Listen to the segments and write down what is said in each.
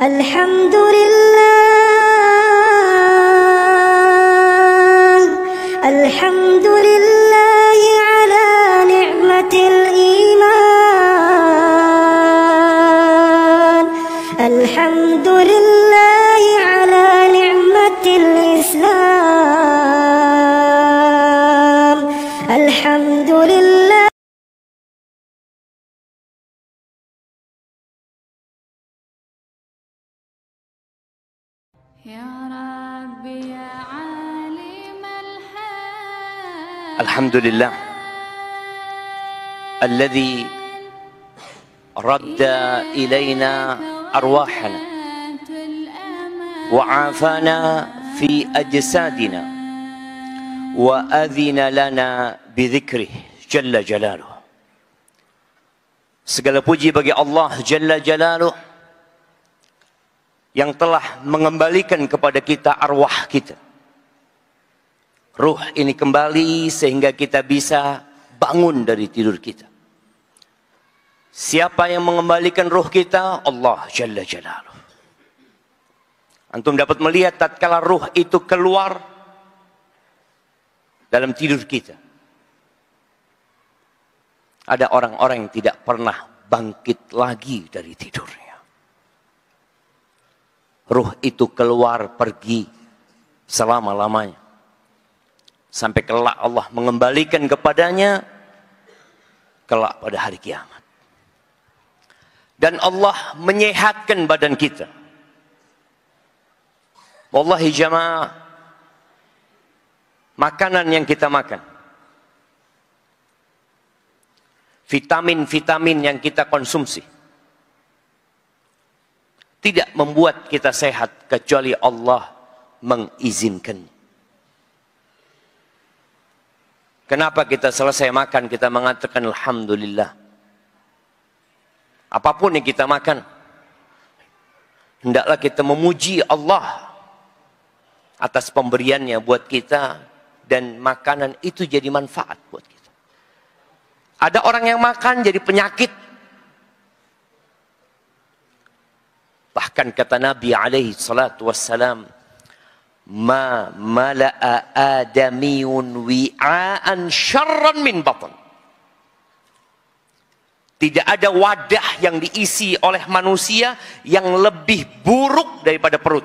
Alhamdulillah, alhamdulillah ala ni'matil iman, alhamdulillah ala ni'matil islam, alhamdulillah. Alhamdulillah alladzi radda ilayna arwahana wa afana fi ajsadina wa adhina lana bidhikrih jalla jalaluh. Segala puji bagi Allah jalla jalaluh yang telah mengembalikan kepada kita arwah kita. Ruh ini kembali sehingga kita bisa bangun dari tidur kita. Siapa yang mengembalikan ruh kita? Allah Jalla Jalaluh. Antum dapat melihat tatkala ruh itu keluar dalam tidur kita. Ada orang-orang yang tidak pernah bangkit lagi dari tidurnya. Ruh itu keluar pergi selama-lamanya. Sampai kelak Allah mengembalikan kepadanya kelak pada hari kiamat. Dan Allah menyehatkan badan kita. Wallahi jamaah, makanan yang kita makan, vitamin-vitamin yang kita konsumsi, tidak membuat kita sehat kecuali Allah mengizinkannya. Kenapa kita selesai makan kita mengatakan alhamdulillah? Apapun yang kita makan, hendaklah kita memuji Allah atas pemberiannya buat kita dan makanan itu jadi manfaat buat kita. Ada orang yang makan jadi penyakit. Bahkan kata Nabi alaihi salatu wassalam, ma mala'a adamiyun wi'aan syarran min batan. Tidak ada wadah yang diisi oleh manusia yang lebih buruk daripada perut.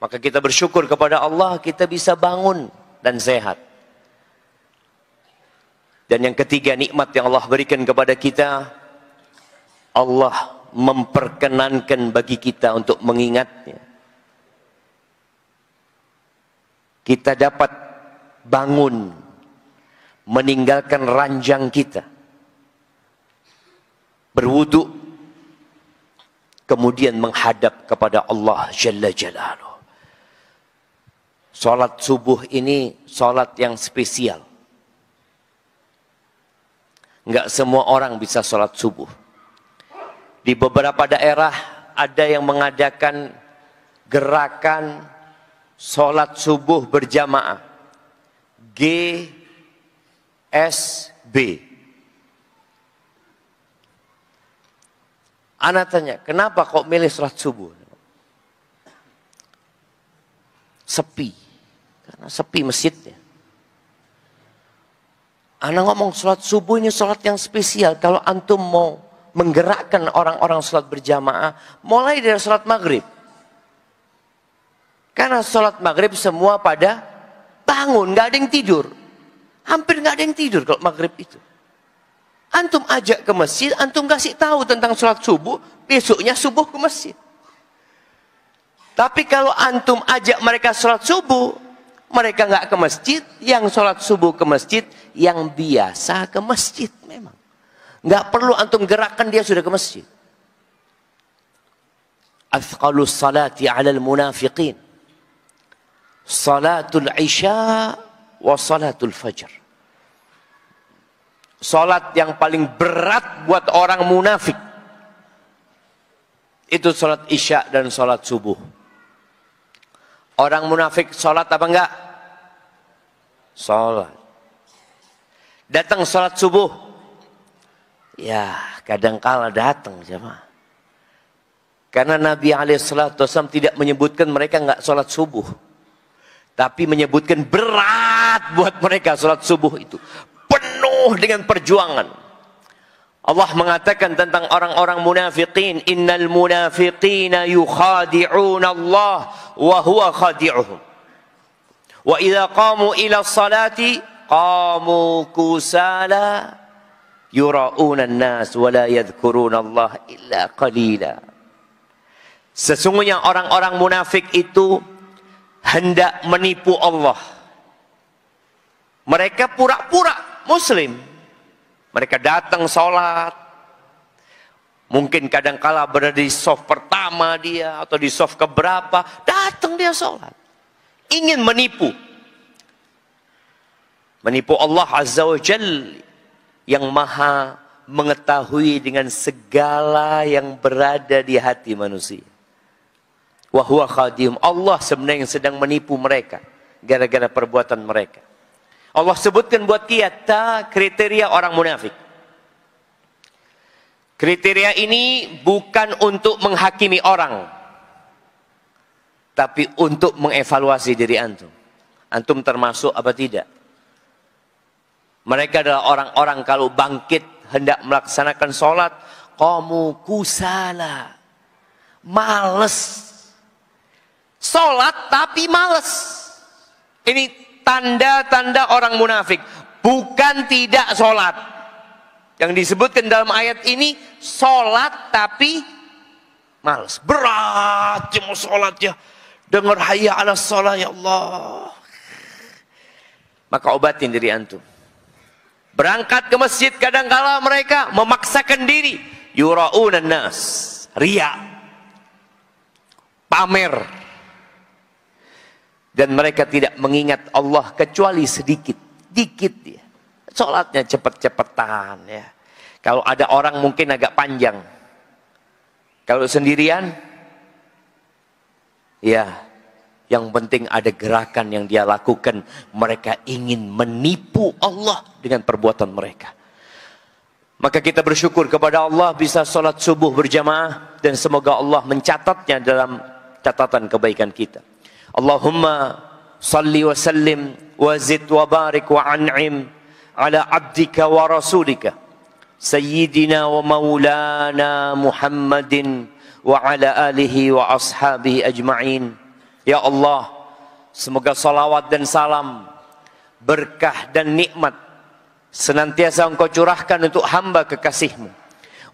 Maka kita bersyukur kepada Allah kita bisa bangun dan sehat. Dan yang ketiga nikmat yang Allah berikan kepada kita, Allah memperkenankan bagi kita untuk mengingatnya. Kita dapat bangun, meninggalkan ranjang kita, berwudu, kemudian menghadap kepada Allah Jalla Jalaluh. Salat subuh ini salat yang spesial. Enggak semua orang bisa salat subuh. Di beberapa daerah ada yang mengadakan gerakan sholat subuh berjamaah. GSB. Ana tanya, kenapa kok milih sholat subuh? Sepi. Karena sepi masjidnya. Ana ngomong sholat subuh ini sholat yang spesial. Kalau antum mau menggerakkan orang-orang sholat berjamaah, mulai dari sholat maghrib. Karena sholat maghrib semua pada bangun, nggak ada yang tidur. Hampir nggak ada yang tidur kalau maghrib itu. Antum ajak ke masjid, antum kasih tahu tentang sholat subuh, besoknya subuh ke masjid. Tapi kalau antum ajak mereka sholat subuh, mereka nggak ke masjid, yang sholat subuh ke masjid, yang biasa ke masjid memang. Nggak perlu antum gerakkan dia sudah ke masjid. Athqalus salati 'alal munafiqin salatul isya wa salatul fajr. Salat yang paling berat buat orang munafik itu salat isya dan salat subuh. Orang munafik salat apa enggak? Salat. Datang salat subuh, Ya, kadangkala datang jemaah. Karena Nabi SAW tidak menyebutkan mereka nggak sholat subuh. Tapi menyebutkan berat buat mereka sholat subuh itu. Penuh dengan perjuangan. Allah mengatakan tentang orang-orang munafiqin. Innal munafiqina yukhadi'una Allah wa huwa khadi'uhum. Wa idha qamu ila salati qamu kusala yura'una an-nas wa la yadhkuruna Allah illa qalila. Sesungguhnya orang-orang munafik itu hendak menipu Allah. Mereka pura-pura muslim. Mereka datang sholat. Mungkin kadang-kala berada di soft pertama dia atau di soft keberapa, datang dia sholat. Ingin menipu. Menipu Allah Azza wa Jalla yang maha mengetahui dengan segala yang berada di hati manusia. Wa huwa khadihum. Allah sebenarnya yang sedang menipu mereka gara-gara perbuatan mereka. Allah sebutkan buat kita kriteria orang munafik. Kriteria ini bukan untuk menghakimi orang, tapi untuk mengevaluasi diri antum. Antum termasuk apa tidak? Mereka adalah orang-orang kalau bangkit hendak melaksanakan sholat, qamu kusala, males. Sholat tapi males. Ini tanda-tanda orang munafik. Bukan tidak sholat. Yang disebutkan dalam ayat ini, sholat tapi males. Berat ya mau sholat ya. Dengar hayya ala sholat ya Allah. Maka obatin diri antum. Berangkat ke masjid kadang-kala mereka memaksakan diri. Yura'unan nas. Riya. Pamer. Dan mereka tidak mengingat Allah kecuali sedikit. Dikit ya. Sholatnya cepet-cepetan ya. Kalau ada orang mungkin agak panjang. Kalau sendirian, ya, yang penting ada gerakan yang dia lakukan. Mereka ingin menipu Allah dengan perbuatan mereka. Maka kita bersyukur kepada Allah bisa sholat subuh berjamaah. Dan semoga Allah mencatatnya dalam catatan kebaikan kita. Allahumma salli wa sallim wa zid wa barik wa an'im ala abdika wa rasulika sayyidina wa maulana Muhammadin wa ala alihi wa ashabihi ajma'in. Ya Allah, semoga salawat dan salam, berkah dan nikmat senantiasa Engkau curahkan untuk hamba kekasih-Mu,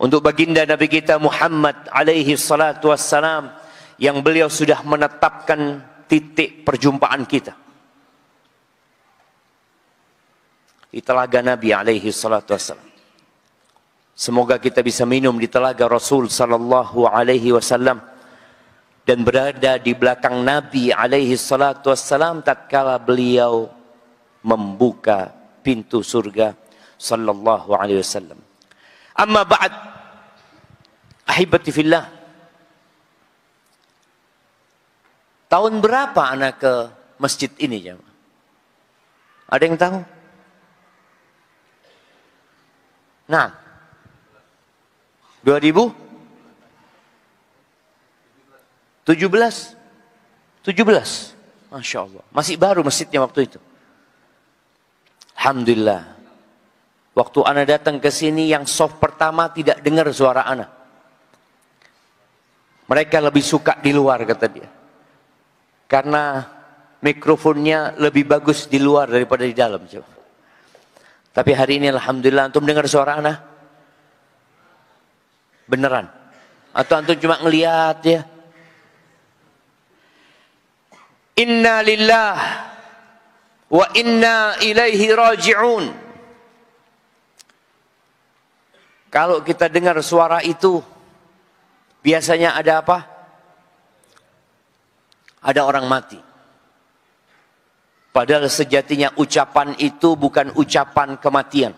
untuk baginda Nabi kita Muhammad alaihi salatu wassalam, yang beliau sudah menetapkan titik perjumpaan kita di telaga Nabi alaihi salatu wassalam. Semoga kita bisa minum di telaga Rasul sallallahu alaihi wasallam dan berada di belakang Nabi alaihi salatu wassalam tatkala beliau membuka pintu surga sallallahu alaihi wasallam. Amma ba'd, ahibati fillah. Tahun berapa anak ke masjid ini jemaah? Ada yang tahu? Nah, 2017. Masya Allah. Masih baru masjidnya waktu itu. Alhamdulillah. Waktu anak datang ke sini yang soft pertama tidak dengar suara anak. Mereka lebih suka di luar kata dia. Karena mikrofonnya lebih bagus di luar daripada di dalam. Tapi hari ini alhamdulillah antum dengar suara anak? Beneran? Atau antum cuma ngelihat ya? Inna lillah wa inna ilaihi raji'un. Kalau kita dengar suara itu, biasanya ada apa? Ada orang mati. Padahal sejatinya ucapan itu bukan ucapan kematian.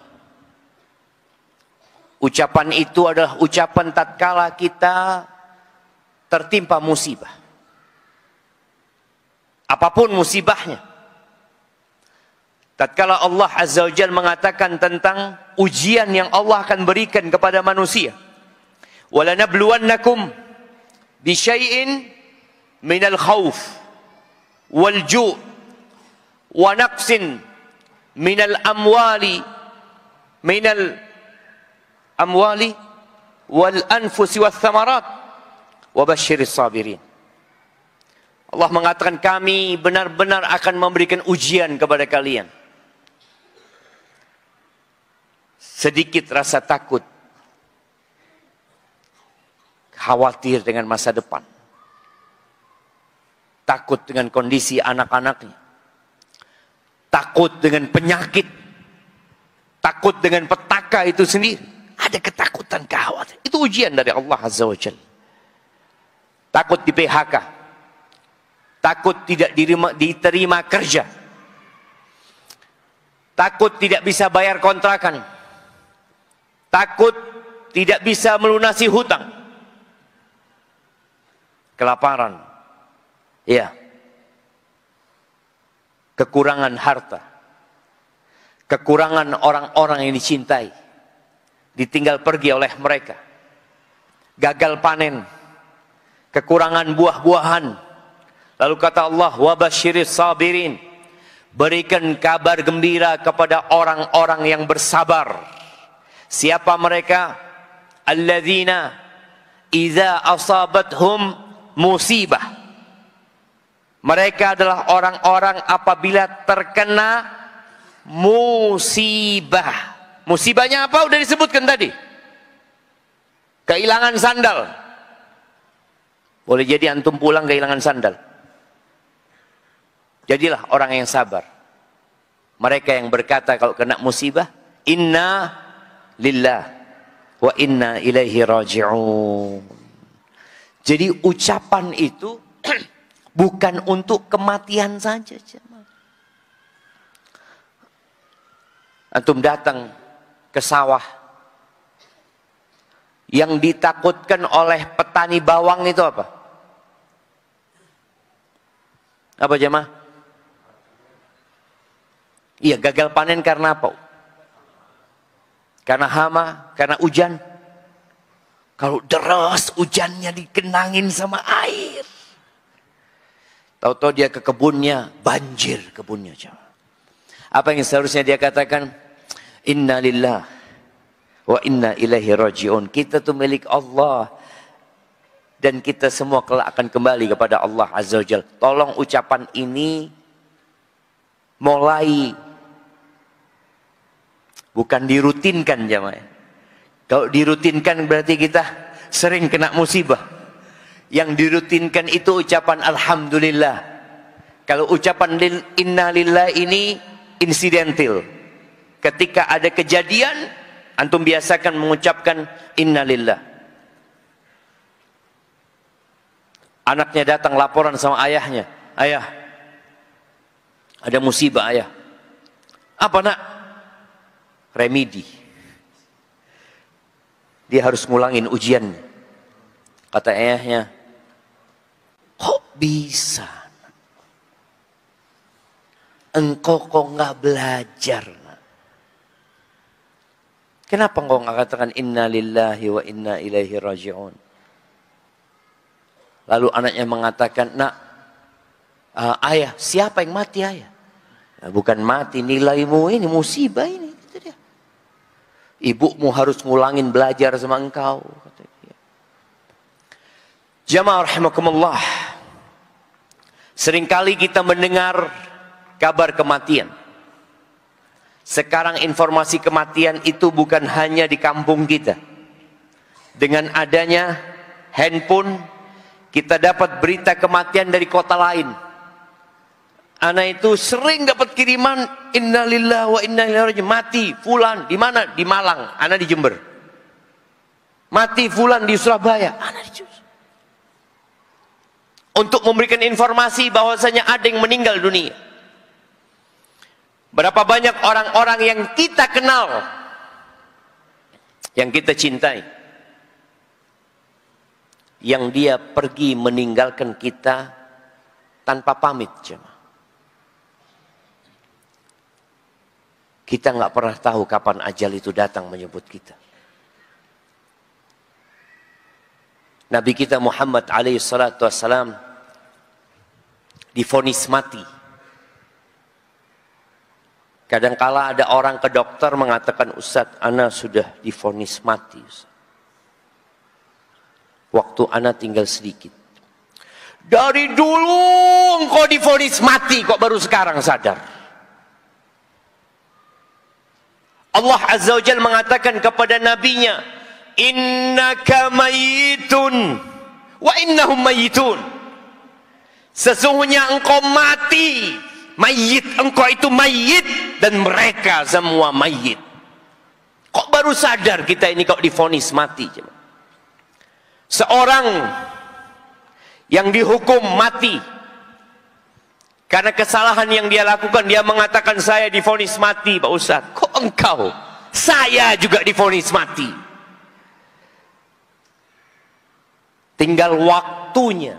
Ucapan itu adalah ucapan tatkala kita tertimpa musibah. Apapun musibahnya. tatkala Allah Azza wa Jalla mengatakan tentang ujian yang Allah akan berikan kepada manusia. وَلَنَبْلُوَنَّكُمْ بِشَيْءٍ مِنَ الْخَوْفِ وَالْجُوعِ وَنَقْصٍ مِنَ الْأَمْوَالِ وَالْأَنْفُسِ وَالثَّمَرَاتِ وَبَشِّرِ الصَّابِرِينَ. Allah mengatakan kami benar-benar akan memberikan ujian kepada kalian. Sedikit rasa takut, khawatir dengan masa depan, takut dengan kondisi anak-anaknya, takut dengan penyakit, takut dengan petaka itu sendiri. Ada ketakutan, kekhawatiran. Itu ujian dari Allah Azza wa Jalla. Takut di PHK, takut tidak diterima kerja, takut tidak bisa bayar kontrakan, takut tidak bisa melunasi hutang, kelaparan, ya, kekurangan harta, kekurangan orang-orang yang dicintai, ditinggal pergi oleh mereka, gagal panen, kekurangan buah-buahan. Lalu kata Allah, wabasyiris sabirin, berikan kabar gembira kepada orang-orang yang bersabar. Siapa mereka? Alladzina idza asabathum musibah. Mereka adalah orang-orang apabila terkena musibah. Musibahnya apa? Udah disebutkan tadi. Kehilangan sandal. Boleh jadi antum pulang kehilangan sandal. Jadilah orang yang sabar. Mereka yang berkata kalau kena musibah, inna lillah wa inna ilaihi raji'un. Jadi ucapan itu bukan untuk kematian saja. Antum datang ke sawah, yang ditakutkan oleh petani bawang itu apa? Apa jemaah? Iya, gagal panen karena apa? Karena hama, karena hujan. Kalau deras hujannya dikenangin sama air, tahu-tahu dia ke kebunnya, banjir kebunnya. Apa yang seharusnya dia katakan? Inna lillah wa inna ilaihi raji'un. Kita tuh milik Allah dan kita semua kelak akan kembali kepada Allah Azza wa Jalla. Tolong ucapan ini mulai, bukan dirutinkan jemaah. Kalau dirutinkan berarti kita sering kena musibah. Yang dirutinkan itu ucapan alhamdulillah. Kalau ucapan inna lillah ini insidental. Ketika ada kejadian, antum biasakan mengucapkan inna lillah. Anaknya datang laporan sama ayahnya. Ayah, ada musibah ayah. Apa nak? Remedi. Dia harus ngulangin ujian. Kata ayahnya, kok bisa? Engkau kok nggak belajar? Kenapa engkau nggak katakan inna lillahi wa inna ilaihi raji'un? Lalu anaknya mengatakan, nak, ayah, siapa yang mati ayah? Bukan mati, nilaimu ini musibah ini. Ibumu harus ngulangin belajar sama engkau. Jamaah rahimakumullah. Seringkali kita mendengar kabar kematian. Sekarang informasi kematian itu bukan hanya di kampung kita. Dengan adanya handphone, kita dapat berita kematian dari kota lain. Ana itu sering dapat kiriman innalillahi wa inna ilaihi raji'un. Mati fulan di mana? Di Malang, ana di Jember. Mati fulan di Surabaya, ana di Jember. Untuk memberikan informasi bahwasanya ada yang meninggal dunia. Berapa banyak orang-orang yang kita kenal, yang kita cintai, yang dia pergi meninggalkan kita tanpa pamit, jemaah. Kita nggak pernah tahu kapan ajal itu datang menyebut kita. Nabi kita Muhammad alaihi salatu wassalam divonis mati. Kadangkala ada orang ke dokter mengatakan, Ustaz, ana sudah divonis mati. Ustaz. Waktu ana tinggal sedikit. Dari dulu engkau divonis mati, kok baru sekarang sadar? Allah Azza wa Jalla mengatakan kepada nabinya, innaka mayitun wa innahum mayitun. Sesungguhnya engkau mati, mayit, engkau itu mayit dan mereka semua mayit. Kok baru sadar kita ini kok divonis mati? Seorang yang dihukum mati karena kesalahan yang dia lakukan, dia mengatakan saya divonis mati, Pak Ustaz. Kok engkau? Saya juga divonis mati. Tinggal waktunya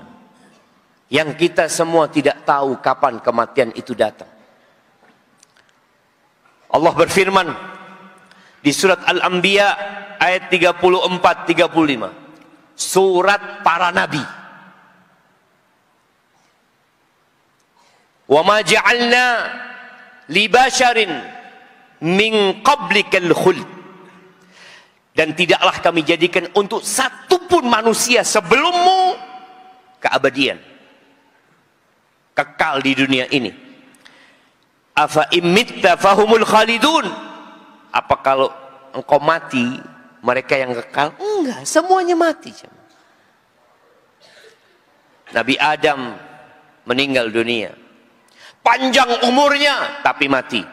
yang kita semua tidak tahu kapan kematian itu datang. Allah berfirman di surat Al-Anbiya ayat 34-35. Surat para nabi. Wa ma ja'alna li basharin min qablikal khuld. Dan tidaklah kami jadikan untuk satupun manusia sebelummu keabadian, kekal di dunia ini. Afa imitta fahumul khalidun. Apa kalau engkau mati, mereka yang kekal? Enggak, semuanya mati. Nabi Adam meninggal dunia, panjang umurnya tapi mati.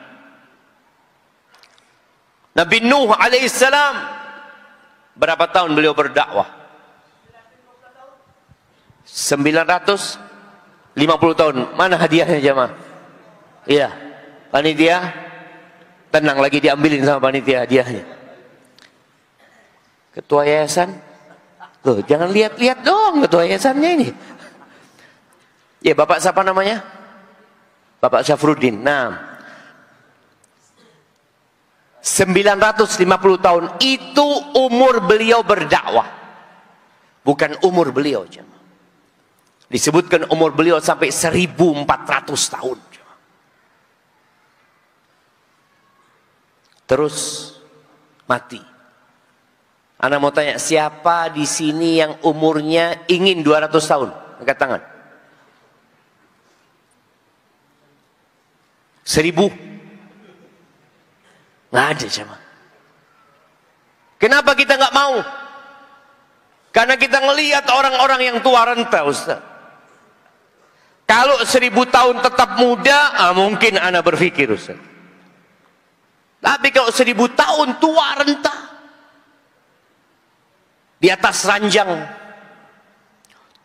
Nabi Nuh alaihissalam, berapa tahun beliau berdakwah? 950 tahun. Mana hadiahnya jemaah? Iya, panitia tenang, lagi diambilin sama panitia hadiahnya. Ketua yayasan, tuh jangan lihat-lihat dong ketua yayasannya ini. Ya, Bapak siapa namanya? Bapak Syafruddin. Nah, 950 tahun itu umur beliau berdakwah, bukan umur beliau. Disebutkan umur beliau sampai 1400 tahun. Terus mati. Ana mau tanya, siapa di sini yang umurnya ingin 200 tahun? Angkat tangan. 1000? Nggak ada jemaah. Kenapa kita nggak mau? Karena kita ngelihat orang-orang yang tua renta, Ustaz. Kalau 1000 tahun tetap muda, mungkin ana berpikir, Ustaz. Tapi kalau 1000 tahun tua renta, di atas ranjang,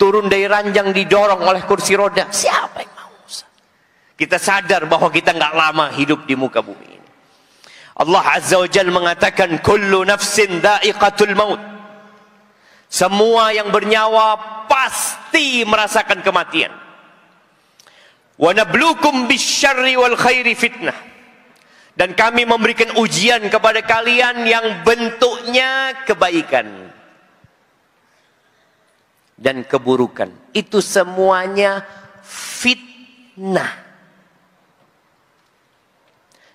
turun dari ranjang didorong oleh kursi roda, siapa yang mau, Ustaz? Kita sadar bahwa kita nggak lama hidup di muka bumi ini. Allah Azza wa Jalla mengatakan, kullu nafsin dha'iqatul maut. Semua yang bernyawa pasti merasakan kematian. Wa nabluukum bisyarri wal khairi fitnah. Dan kami memberikan ujian kepada kalian yang bentuknya kebaikan dan keburukan. Itu semuanya fitnah.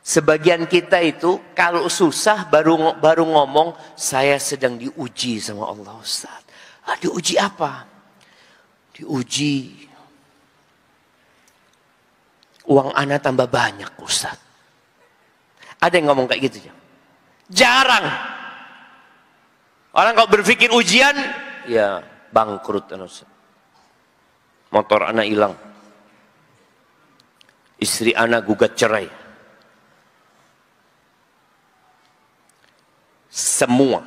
Sebagian kita itu kalau susah baru ngomong, saya sedang diuji sama Allah, Ustaz. Diuji apa? Diuji uang ana tambah banyak, Ustaz. Ada yang ngomong kayak gitu? Jarang. Orang kalau berpikir ujian, ya bangkrut, Ustaz. Motor ana hilang, istri ana gugat cerai. Semua,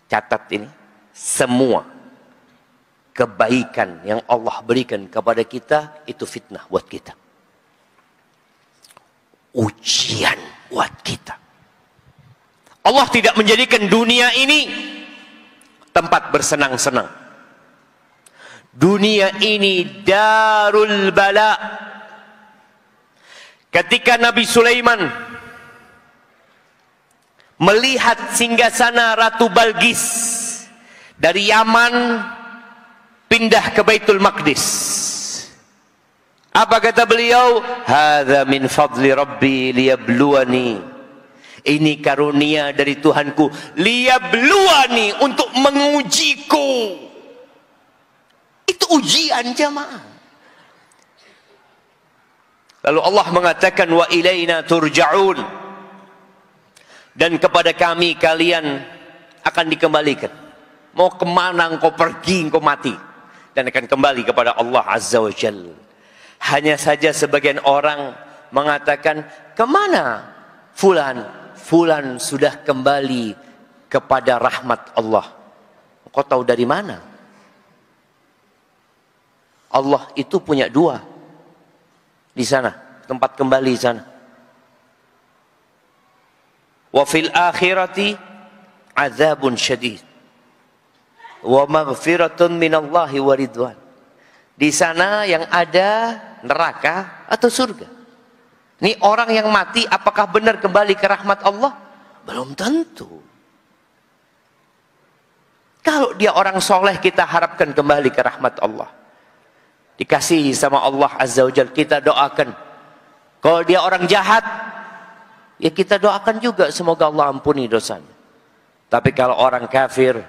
catat ini, semua kebaikan yang Allah berikan kepada kita itu fitnah buat kita, ujian buat kita. Allah tidak menjadikan dunia ini tempat bersenang-senang. Dunia ini darul bala. Ketika Nabi Sulaiman melihat singgasana Ratu Balqis dari Yaman pindah ke Baitul Maqdis, apa kata beliau? Hadza min fadli rabbi liyabluwani. Ini karunia dari Tuhanku, liyabluwani, untuk mengujiku. Itu ujian jamaah. Lalu Allah mengatakan wa ilaina turja'un, dan kepada kami kalian akan dikembalikan. Mau kemana engkau pergi, engkau mati, dan akan kembali kepada Allah Azza wa Jalla. Hanya saja sebagian orang mengatakan, kemana fulan? Fulan sudah kembali kepada rahmat Allah. Kau tahu dari mana? Allah itu punya dua di sana, tempat kembali di sana. Wa fil akhirati azabun syadid wa maghfiratun minallahi wa ridwan. Di sana yang ada neraka atau surga. Ini orang yang mati apakah benar kembali ke rahmat Allah? Belum tentu. Kalau dia orang soleh, kita harapkan kembali ke rahmat Allah. Dikasihi sama Allah Azza wa Jalla, kita doakan. Kalau dia orang jahat, ya kita doakan juga semoga Allah ampuni dosanya. Tapi kalau orang kafir,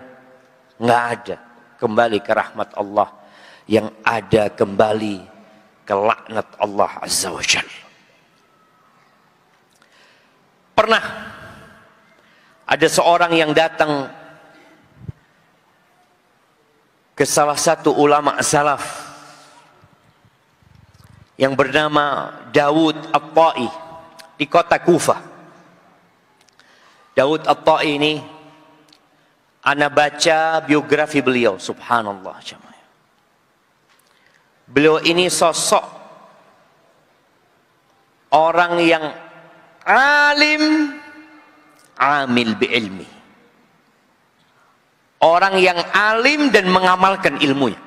nggak ada kembali ke rahmat Allah. Yang ada kembali ke laknat Allah Azza wa Jalla. Pernah ada seorang yang datang ke salah satu ulama salaf yang bernama Daud At-Ta'i di kota Kufah. Daud At-Ta'i ini, ana baca biografi beliau, subhanallah jemaah. Beliau ini sosok orang yang alim, amil bi'ilmi. Orang yang alim dan mengamalkan ilmunya.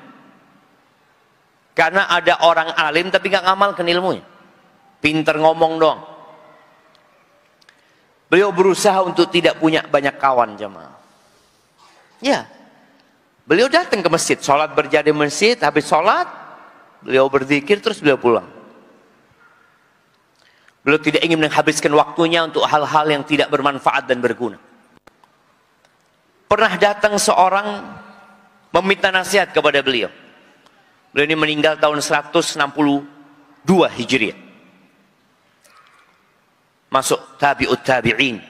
Karena ada orang alim tapi nggak ngamalkan ilmunya. Pinter ngomong doang. Beliau berusaha untuk tidak punya banyak kawan jemaah. Ya. Beliau datang ke masjid, sholat berjamaah di masjid, habis sholat beliau berzikir terus beliau pulang. Beliau tidak ingin menghabiskan waktunya untuk hal-hal yang tidak bermanfaat dan berguna. Pernah datang seorang meminta nasihat kepada beliau. Beliau ini meninggal tahun 162 Hijriah. Masuk tabi'ut tabi'in.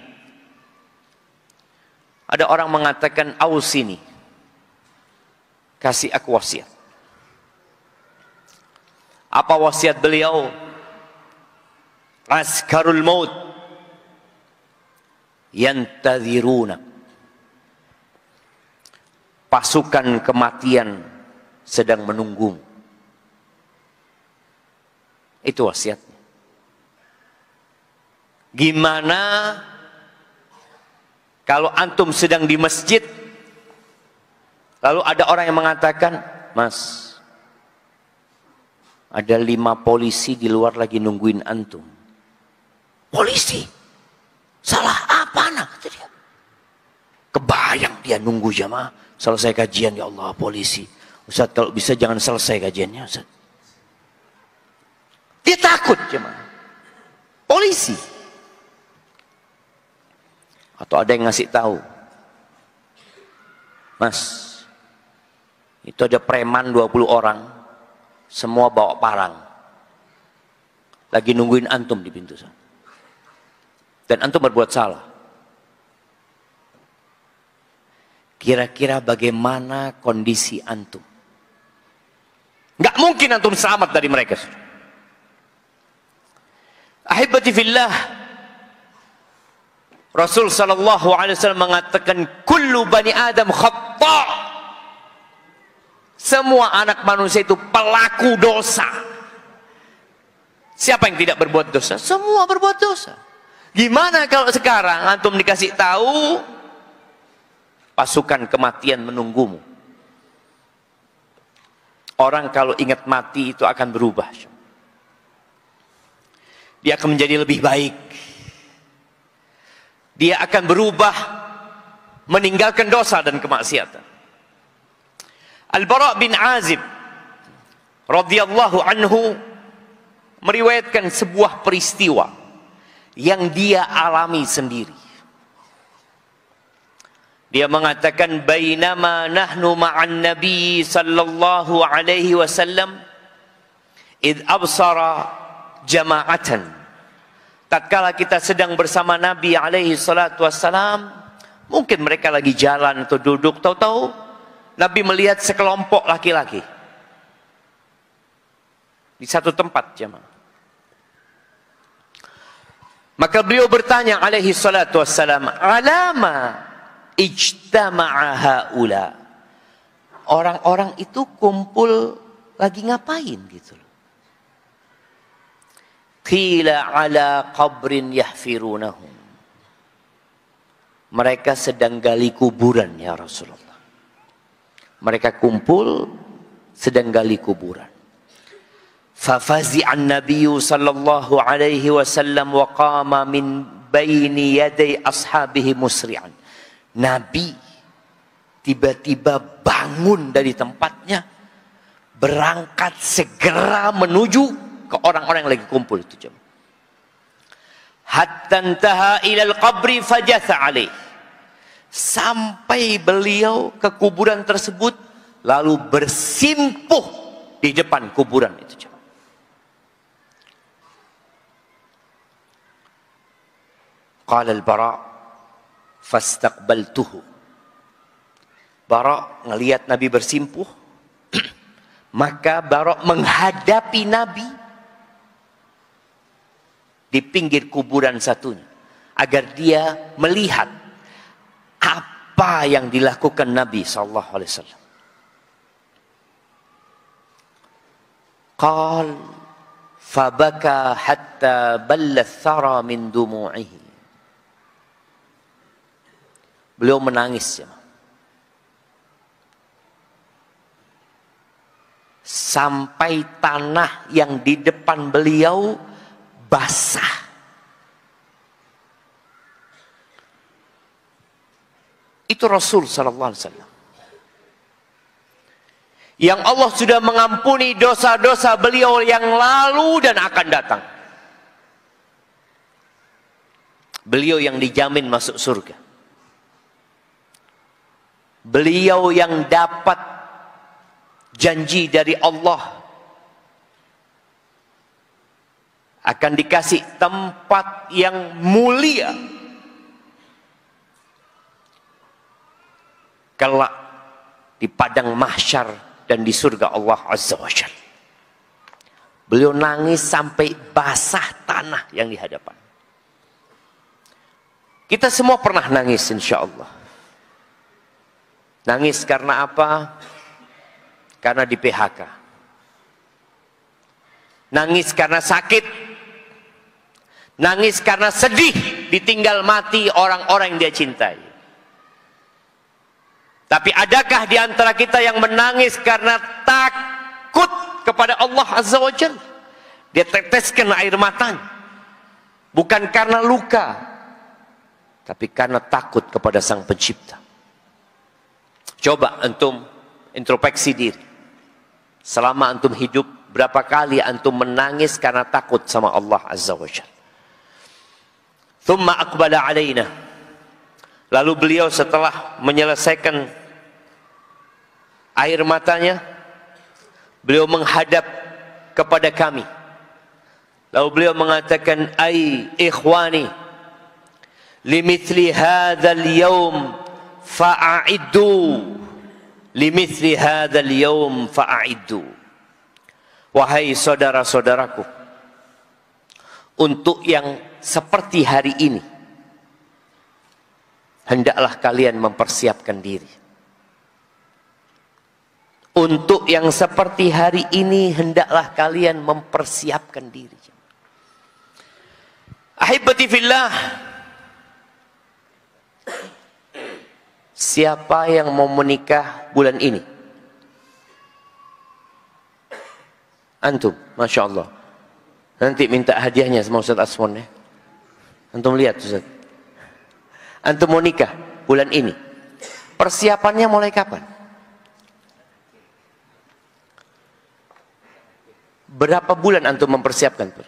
Ada orang mengatakan, ausini, kasih aku wasiat. Apa wasiat beliau? Askarul maut yantadhiruna, pasukan kematian sedang menunggu. Itu wasiatnya. Gimana kalau antum sedang di masjid, lalu ada orang yang mengatakan, Mas, ada 5 polisi di luar lagi nungguin antum. Polisi? Salah apa nak? Kata dia. Kebayang dia nunggu jamaah selesai kajian, ya Allah polisi. Ustaz kalau bisa jangan selesai kajiannya Ustaz. Dia takut jemaah. Polisi. Atau ada yang ngasih tahu, Mas, itu ada preman 20 orang, semua bawa parang, lagi nungguin antum di pintu sana. Dan antum berbuat salah. Kira-kira bagaimana kondisi antum? Nggak mungkin antum selamat dari mereka. Ahibati fillah, Rasul sallallahu alaihi wasallam mengatakan, kullu bani Adam khata'. Semua anak manusia itu pelaku dosa. Siapa yang tidak berbuat dosa? Semua berbuat dosa. Gimana kalau sekarang antum dikasih tahu pasukan kematian menunggumu? Orang kalau ingat mati itu akan berubah. dia akan menjadi lebih baik. Dia akan berubah, meninggalkan dosa dan kemaksiatan. Al-Bara' bin Azib radhiyallahu anhu meriwayatkan sebuah peristiwa yang dia alami sendiri. Dia mengatakan, bainama nahnu ma'an nabi sallallahu alaihi wasallam id absara jama'atan. Tatkala kita sedang bersama Nabi alaihi salatu wassalam, mungkin mereka lagi jalan atau duduk, tahu-tahu Nabi melihat sekelompok laki-laki di satu tempat, jemaah. Maka beliau bertanya alaihi salatu wassalam, alama ijtama'a haula. Orang-orang itu kumpul lagi ngapain gitu loh. Qila ala qabrin yahfirunahum. Mereka sedang gali kuburan ya Rasulullah. Mereka kumpul sedang gali kuburan. Fafazi'an nabiyyu sallallahu alaihi wasallam wa qama min baini yaday ashabihi musri'an. Nabi tiba-tiba bangun dari tempatnya, berangkat segera menuju ke orang-orang yang lagi kumpul itu, jemaah. Hatta intaha ilal qabri fajatha alaih. Sampai beliau ke kuburan tersebut lalu bersimpuh di depan kuburan itu, jemaah. Qala al-Bara' fastaqbaltuhu. Bara' ngelihat Nabi bersimpuh, maka Bara' menghadapi Nabi di pinggir kuburan satunya, agar dia melihat apa yang dilakukan Nabi sallallahu alaihi wasallam. Qal fabaka hatta balla thara min dumu'ihi. Beliau menangis, ya. Sampai tanah yang di depan beliau basah. Itu Rasul sallallahu alaihi wasallam yang Allah sudah mengampuni dosa-dosa beliau yang lalu dan akan datang. Beliau yang dijamin masuk surga. Beliau yang dapat janji dari Allah akan dikasih tempat yang mulia kelak di padang mahsyar dan di surga Allah Azza wa Jalla. Beliau nangis sampai basah tanah yang di hadapan. Kita semua pernah nangis, insya Allah. Nangis karena apa? Karena di PHK. Nangis karena sakit. Nangis karena sedih ditinggal mati orang-orang yang dia cintai. Tapi adakah di antara kita yang menangis karena takut kepada Allah Azza wa Jalla? Dia teteskan air matanya. Bukan karena luka, tapi karena takut kepada Sang Pencipta. Coba antum introspeksi diri. Selama antum hidup, berapa kali antum menangis karena takut sama Allah Azza wa Jalla? Thumma aqbala alaina. Lalu beliau setelah menyelesaikan air matanya, beliau menghadap kepada kami. Lalu beliau mengatakan, ai ikhwani, limithli hadzal yaum fa'iddu, limithli hadzal yaum fa'iddu. Wahai saudara-saudaraku, untuk yang seperti hari ini hendaklah kalian mempersiapkan diri. Untuk yang seperti hari ini hendaklah kalian mempersiapkan diri. Ahibati fillah, siapa yang mau menikah bulan ini? Antum, Masya Allah. Nanti minta hadiahnya sama Ustaz Asmon ya. Antum lihat Ustaz. Antum mau nikah bulan ini. Persiapannya mulai kapan? Berapa bulan antum mempersiapkan? 3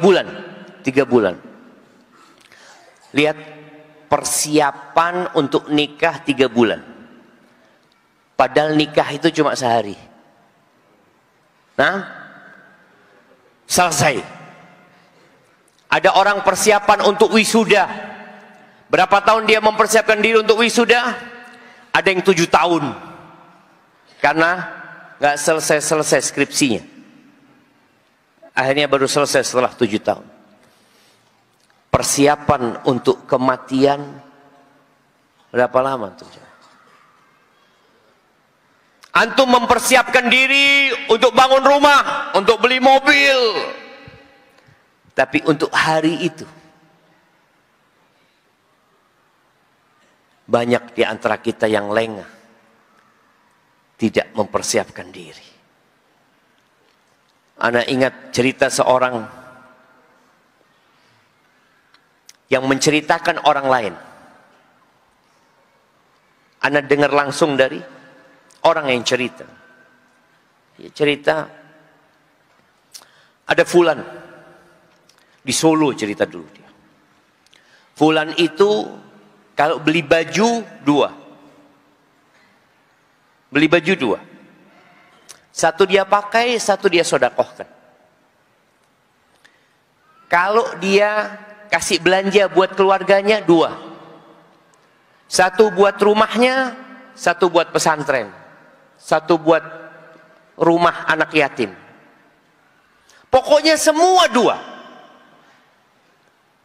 bulan. 3 bulan. Lihat, persiapan untuk nikah 3 bulan. Padahal nikah itu cuma sehari. Nah, selesai. Ada orang persiapan untuk wisuda. Berapa tahun dia mempersiapkan diri untuk wisuda? Ada yang 7 tahun. Karena nggak selesai-selesai skripsinya. Akhirnya baru selesai setelah 7 tahun. Persiapan untuk kematian berapa lama tuh? Antum mempersiapkan diri untuk bangun rumah, untuk beli mobil. Tapi untuk hari itu, banyak di antara kita yang lengah, tidak mempersiapkan diri. Ana ingat cerita seorang yang menceritakan orang lain. Ana dengar langsung dari orang yang cerita. Dia cerita, ada fulan di Solo, cerita dulu dia. Fulan itu kalau beli baju 2. Beli baju 2. Satu dia pakai, satu dia sedekahkan. Kalau dia kasih belanja buat keluarganya 2. Satu buat rumahnya, satu buat pesantren. Satu buat rumah anak yatim. Pokoknya semua 2.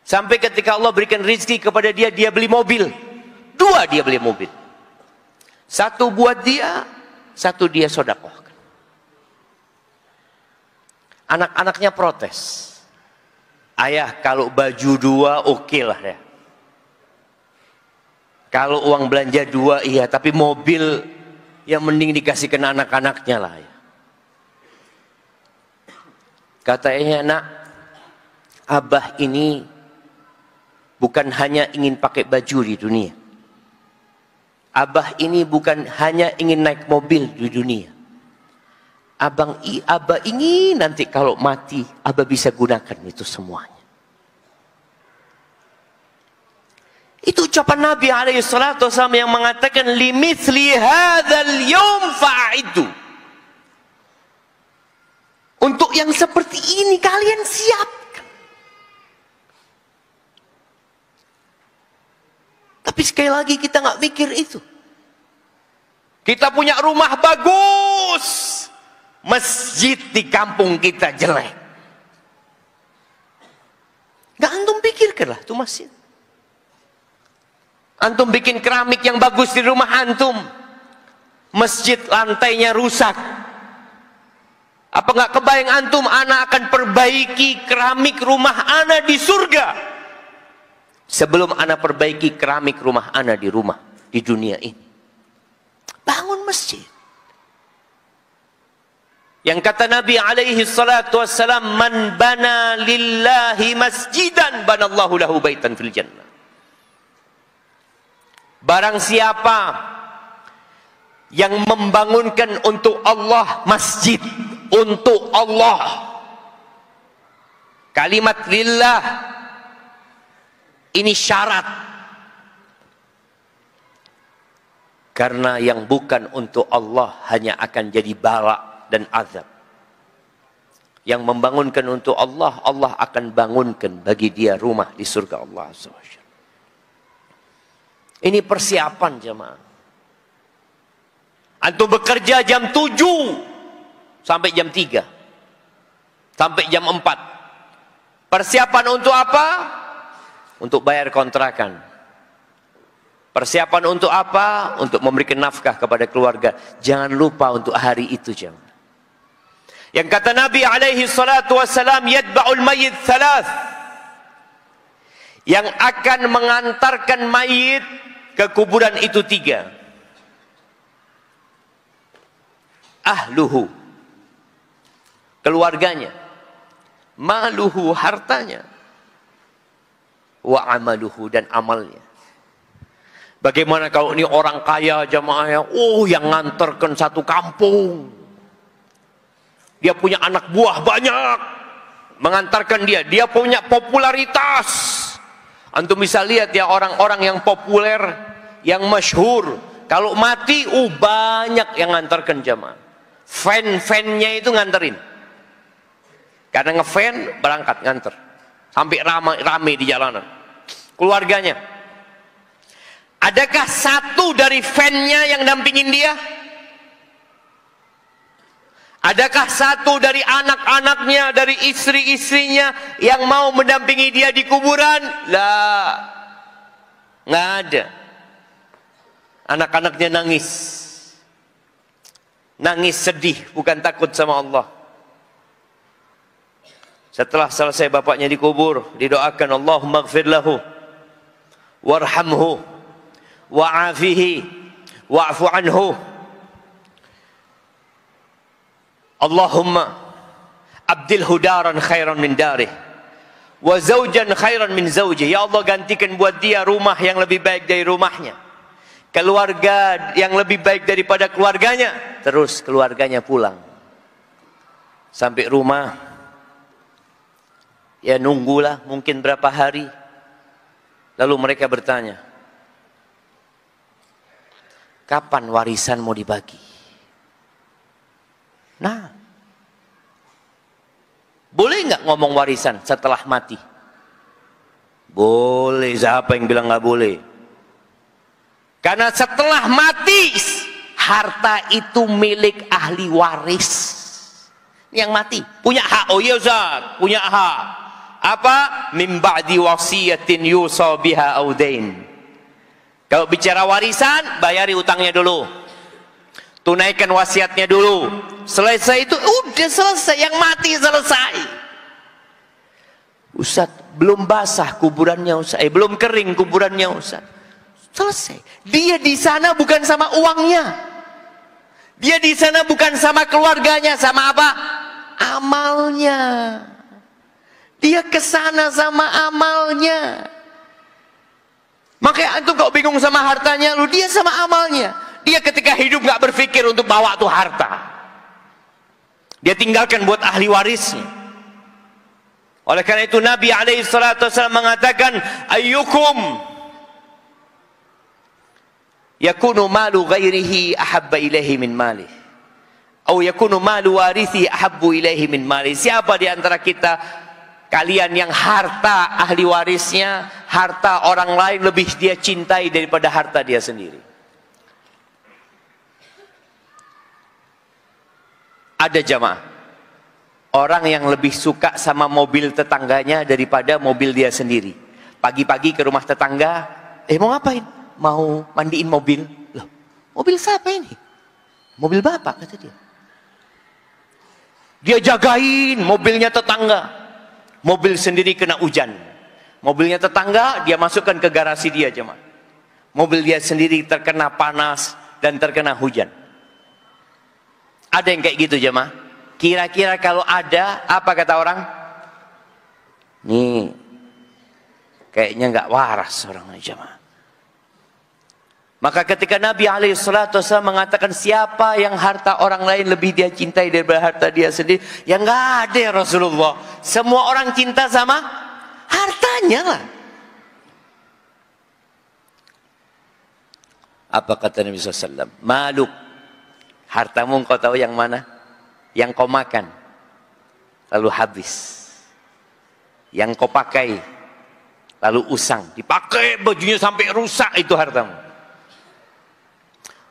Sampai ketika Allah berikan rezeki kepada dia, dia beli mobil. 2 dia beli mobil. Satu buat dia, satu dia sedekahkan. Anak-anaknya protes. Ayah, kalau baju 2 oke lah ya. Kalau uang belanja 2 iya, tapi mobil yang mending dikasihkan anak-anaknya lah ya. Katanya, nak, abah ini bukan hanya ingin pakai baju di dunia. Abah ini bukan hanya ingin naik mobil di dunia. Abah ingin nanti kalau mati, abah bisa gunakan itu semuanya. Itu ucapan Nabi SAW yang mengatakan, limithli hadzal yaum fa'iddu. Untuk yang seperti ini kalian siapkan. Tapi sekali lagi kita nggak mikir itu. Kita punya rumah bagus, masjid di kampung kita jelek. Nggak antum pikirkanlah itu masjid. Antum bikin keramik yang bagus di rumah antum, masjid lantainya rusak. Apa nggak kebayang antum, ana akan perbaiki keramik rumah ana di surga sebelum ana perbaiki keramik rumah ana di rumah di dunia ini. Bangun masjid. Yang kata Nabi alaihi salatu wassalam, man bana lillahi masjidan banallahu lahu baitan fil jannah. Barang siapa yang membangunkan untuk Allah masjid, untuk Allah, kalimat lillah ini syarat. Karena yang bukan untuk Allah hanya akan jadi bala dan azab. Yang membangunkan untuk Allah, Allah akan bangunkan bagi dia rumah di surga Allah SWT. Ini persiapan jemaah. Antum bekerja jam 7 sampai jam 3. Sampai jam 4. Persiapan untuk apa? Untuk bayar kontrakan. Persiapan untuk apa? Untuk memberikan nafkah kepada keluarga. Jangan lupa untuk hari itu jemaah. Yang kata Nabi alaihi salatu wassalam, yadba'ul mayyit thalath. Yang akan mengantarkan mayit ke kuburan itu 3. Ahluhu keluarganya, maluhu hartanya, wa amaluhu dan amalnya. Bagaimana kalau ini orang kaya jamaah, yang nganterkan satu kampung. Dia punya anak buah banyak, mengantarkan dia. Dia punya popularitas. Antum bisa lihat ya orang-orang yang populer, yang masyhur. Kalau mati, banyak yang ngantarkan jamaah. Fan-fannya itu nganterin. Karena ngefan, berangkat nganter. Sampai rame di jalanan. Keluarganya. Adakah satu dari fan-nya yang dampingin dia? Adakah satu dari anak-anaknya, dari istri-istrinya yang mau mendampingi dia di kuburan? Lah, nggak ada. Anak-anaknya nangis. Nangis sedih, bukan takut sama Allah. Setelah selesai bapaknya dikubur, didoakan Allahumma ighfir lahu warhamhu wa'afihi wa'fu anhu. Allahumma abdilhu daran khairan min darih wa zawjan khairan min zawjih. Ya Allah, gantikan buat dia rumah yang lebih baik dari rumahnya, keluarga yang lebih baik daripada keluarganya. Terus keluarganya pulang sampai rumah, ya nunggulah mungkin berapa hari. Lalu mereka bertanya, kapan warisan mau dibagi? Nah, boleh nggak ngomong warisan setelah mati? Boleh. Siapa yang bilang nggak boleh? Karena setelah mati, harta itu milik ahli waris. Yang mati punya hak. Oh iya Ustaz, punya hak. Apa? Min ba'di wasiyatin yusa biha aw dain. Kalau bicara warisan, bayari utangnya dulu. Tunaikan wasiatnya dulu. Selesai itu udah selesai, yang mati selesai. Ustaz, belum basah kuburannya Ustaz. Belum kering kuburannya Ustaz. Selesai. Dia di sana bukan sama uangnya. Dia di sana bukan sama keluarganya, sama apa? Amalnya. Dia kesana sama amalnya. Makanya antum kok bingung sama hartanya, lu dia sama amalnya. Dia ketika hidup nggak berpikir untuk bawa tuh harta. Dia tinggalkan buat ahli warisnya. Oleh karena itu Nabi SAW mengatakan, ayyukum yakunu malu ghairihi ahabba ilaihi min malih, atau yakunu malu warithi ahabbu ilaihi min malih. Siapa di antara kita kalian yang harta ahli warisnya, harta orang lain lebih dia cintai daripada harta dia sendiri? Ada jamaah orang yang lebih suka sama mobil tetangganya daripada mobil dia sendiri. Pagi-pagi ke rumah tetangga, mau ngapain? Mau mandiin mobil. Loh, mobil siapa ini? Mobil bapak, kata dia. Dia jagain mobilnya tetangga. Mobil sendiri kena hujan. Mobilnya tetangga dia masukkan ke garasi dia, jemaah. Mobil dia sendiri terkena panas dan terkena hujan. Ada yang kayak gitu, jemaah? Kira-kira kalau ada, apa kata orang? Nih, kayaknya nggak waras orangnya, jemaah. Maka ketika Nabi SAW mengatakan siapa yang harta orang lain lebih dia cintai daripada harta dia sendiri, ya nggak ada ya Rasulullah. Semua orang cinta sama hartanya lah. Apa kata Nabi SAW? Maluk, hartamu engkau tahu yang mana? Yang kau makan lalu habis, yang kau pakai lalu usang, dipakai bajunya sampai rusak, itu hartamu.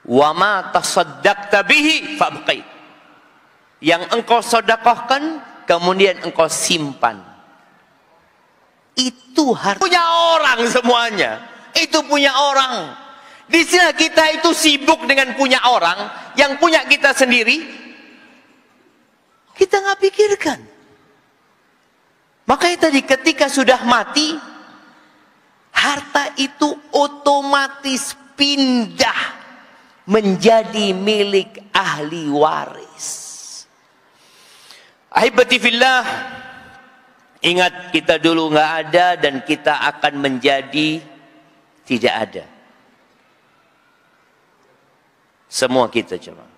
Wa ma tasaddaqta bihi fabqi, yang engkau sedekahkan kemudian engkau simpan, itu harta punya orang semuanya. Itu punya orang. Di sini kita itu sibuk dengan punya orang, yang punya kita sendiri kita nggak pikirkan. Makanya tadi ketika sudah mati, harta itu otomatis pindah menjadi milik ahli waris. Ahibati fillah, ingat kita dulu nggak ada dan kita akan menjadi tidak ada. Semua kita cuma.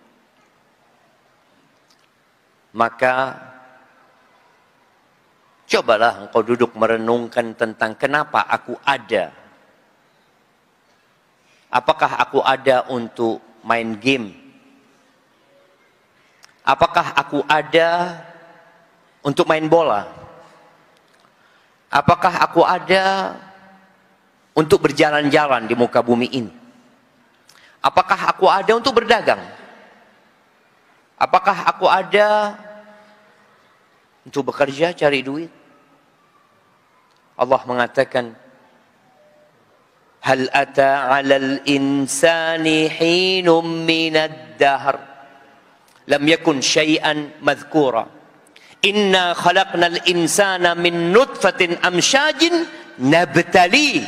Maka cobalah engkau duduk merenungkan tentang kenapa aku ada. Apakah aku ada untuk main game? Apakah aku ada untuk main bola? Apakah aku ada untuk berjalan-jalan di muka bumi ini? Apakah aku ada untuk berdagang? Apakah aku ada untuk bekerja, cari duit? Allah mengatakan, Hal ata 'alal insani hinum minad dahr lam yakun syai'an madhkura. Inna khalaqnal insana min nutfatin amsyajin nabtali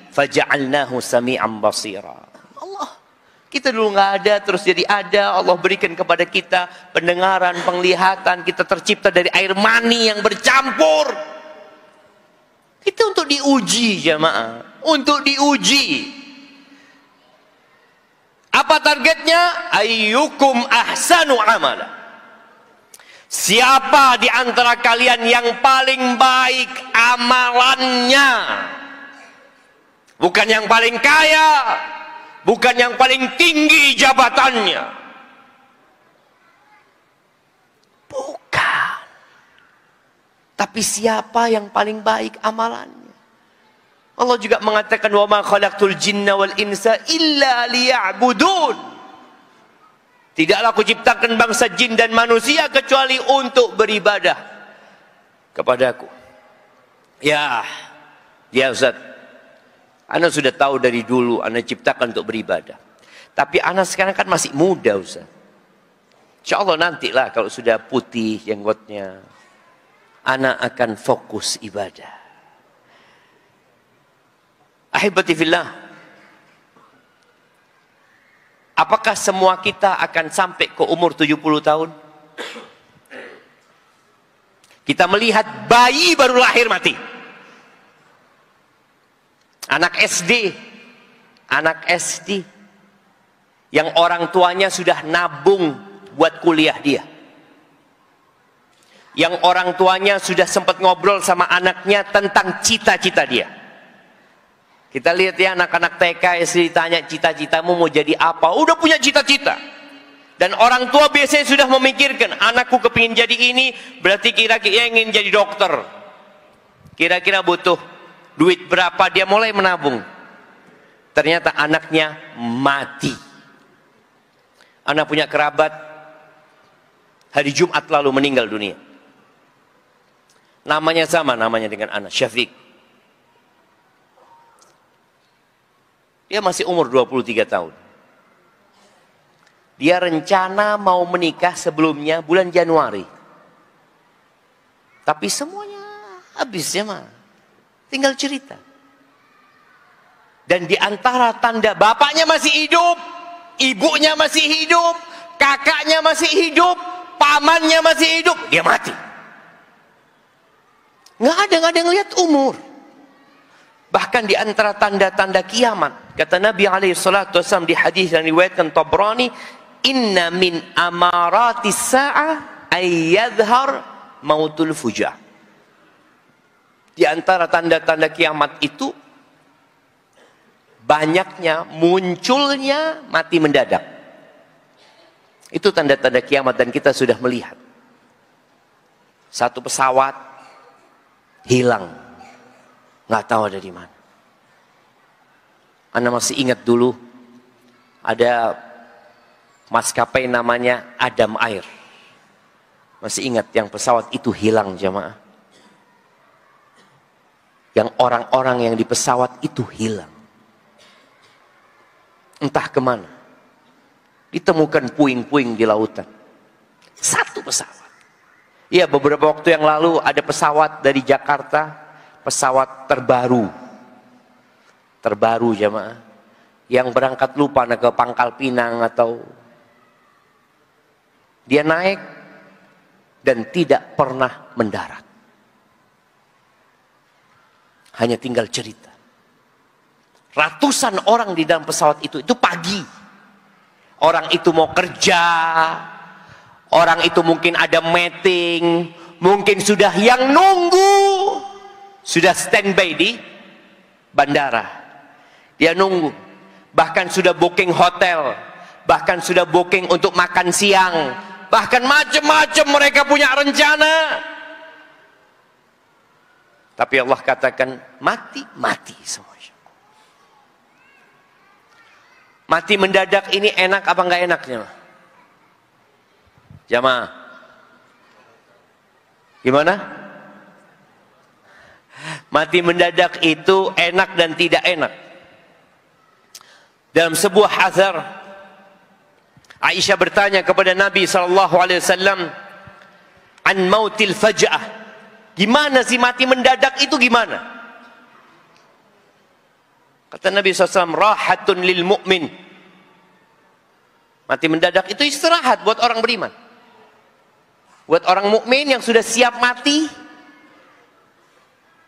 faja'alnahu sami'an basira. Allah, kita dulu nggak ada terus jadi ada. Allah berikan kepada kita pendengaran, penglihatan. Kita tercipta dari air mani yang bercampur. Itu untuk diuji jamaah. Untuk diuji. Apa targetnya? Ayyukum ahsanu amala. Siapa di antara kalian yang paling baik amalannya? Bukan yang paling kaya, bukan yang paling tinggi jabatannya. Bukan. Tapi siapa yang paling baik amalannya? Allah juga mengatakan, wa ma khalaqtul jinna wal insa illa liya'budun. Tidaklah aku ciptakan bangsa jin dan manusia kecuali untuk beribadah kepadaku. Ya Ustaz, Anda sudah tahu dari dulu Anda ciptakan untuk beribadah. Tapi Anda sekarang kan masih muda Ustaz. Insya Allah nantilah kalau sudah putih jenggotnya, Anda akan fokus ibadah. Ahibati fillah, apakah semua kita akan sampai ke umur 70 tahun? Kita melihat bayi baru lahir mati. Anak SD yang orang tuanya sudah nabung buat kuliah dia. Yang orang tuanya sudah sempat ngobrol sama anaknya tentang cita-cita dia. Kita lihat ya anak-anak TK SD ditanya cita-citamu mau jadi apa? Udah punya cita-cita. Dan orang tua biasanya sudah memikirkan, anakku kepingin jadi ini, berarti kira-kira ingin jadi dokter. Kira-kira butuh duit berapa, dia mulai menabung. Ternyata anaknya mati. Anak punya kerabat, hari Jumat lalu meninggal dunia. Namanya sama, namanya dengan anak, Syafiq. Dia masih umur 23 tahun. Dia rencana mau menikah sebelumnya bulan Januari. Tapi semuanya habis ya mah. Tinggal cerita. Dan di antara tanda bapaknya masih hidup, ibunya masih hidup, kakaknya masih hidup, pamannya masih hidup, dia mati. Nggak ada yang lihat umur. Bahkan di antara tanda-tanda kiamat, kata Nabi SAW di hadis yang riwayatkan Tabrani, inna min amaratis sa'ah ayyadhar mautul fujah. Di antara tanda-tanda kiamat itu banyaknya munculnya mati mendadak. Itu tanda-tanda kiamat dan kita sudah melihat. Satu pesawat hilang, nggak tahu ada di mana. Anda masih ingat dulu ada maskapai namanya Adam Air. Masih ingat yang pesawat itu hilang jamaah? Yang orang-orang yang di pesawat itu hilang. Entah kemana. Ditemukan puing-puing di lautan. Satu pesawat. Ya, beberapa waktu yang lalu ada pesawat dari Jakarta, pesawat terbaru jamaah, yang berangkat lupa ke Pangkal Pinang atau dia naik dan tidak pernah mendarat. Hanya tinggal cerita. Ratusan orang di dalam pesawat itu pagi. Orang itu mau kerja, orang itu mungkin ada meeting, mungkin sudah yang nunggu, sudah standby di bandara. Dia nunggu, bahkan sudah booking hotel, bahkan sudah booking untuk makan siang, bahkan macam-macam mereka punya rencana. Tapi Allah katakan mati semua. Mati mendadak ini enak apa enggak enaknya? Jamaah. Gimana? Mati mendadak itu enak dan tidak enak. Dalam sebuah athar, Aisyah bertanya kepada Nabi SAW, an mautil faj'ah. Gimana sih mati mendadak itu gimana? Kata Nabi SAW, rahatun lil mu'min. Mati mendadak itu istirahat buat orang beriman. Buat orang mukmin yang sudah siap mati,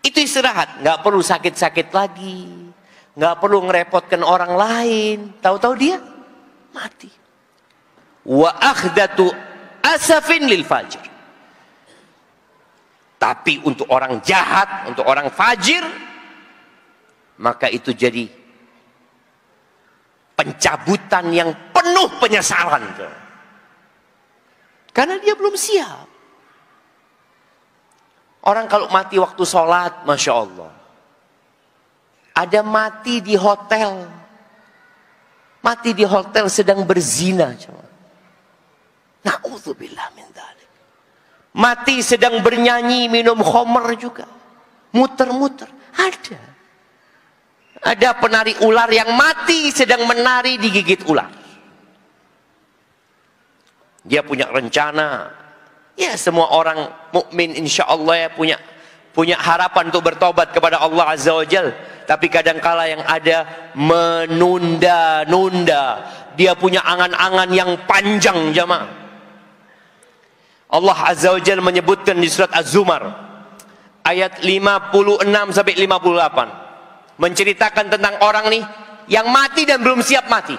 itu istirahat. Nggak perlu sakit-sakit lagi. Nggak perlu ngerepotkan orang lain. Tahu-tahu dia mati. Wa akhdatu asafin lil fajir. Tapi untuk orang jahat, untuk orang fajir, maka itu jadi pencabutan yang penuh penyesalan. Karena dia belum siap. Orang kalau mati waktu sholat, Masya Allah. Ada mati di hotel. Mati di hotel sedang berzina. Na'udzubillah min dzalik. Mati sedang bernyanyi, minum khamr juga. Muter-muter. Ada. Ada penari ular yang mati sedang menari digigit ular. Dia punya rencana. Ya, semua orang mukmin insya Allah ya punya harapan untuk bertobat kepada Allah Azza wa Jal. Tapi kadangkala yang ada menunda-nunda. Dia punya angan-angan yang panjang, jamaah. Allah Azza wa Jal menyebutkan di surat Az-Zumar ayat 56 sampai 58. Menceritakan tentang orang nih yang mati dan belum siap mati.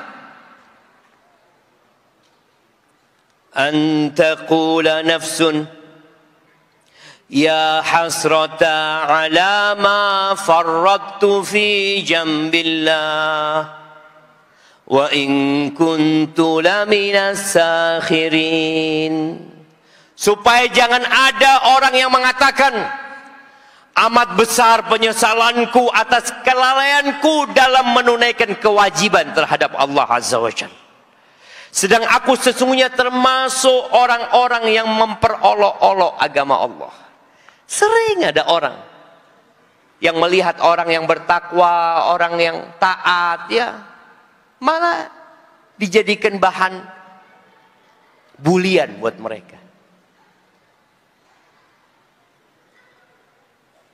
An taqula nafsun ya hasrata ala ma farrattu fi jambillah wa in kuntu laminas sakhirin. Supaya jangan ada orang yang mengatakan, amat besar penyesalanku atas kelalaianku dalam menunaikan kewajiban terhadap Allah Azza wa Jalla. Sedang aku sesungguhnya termasuk orang-orang yang memperolok-olok agama Allah. Sering ada orang yang melihat orang yang bertakwa, orang yang taat, ya malah dijadikan bahan bulian buat mereka.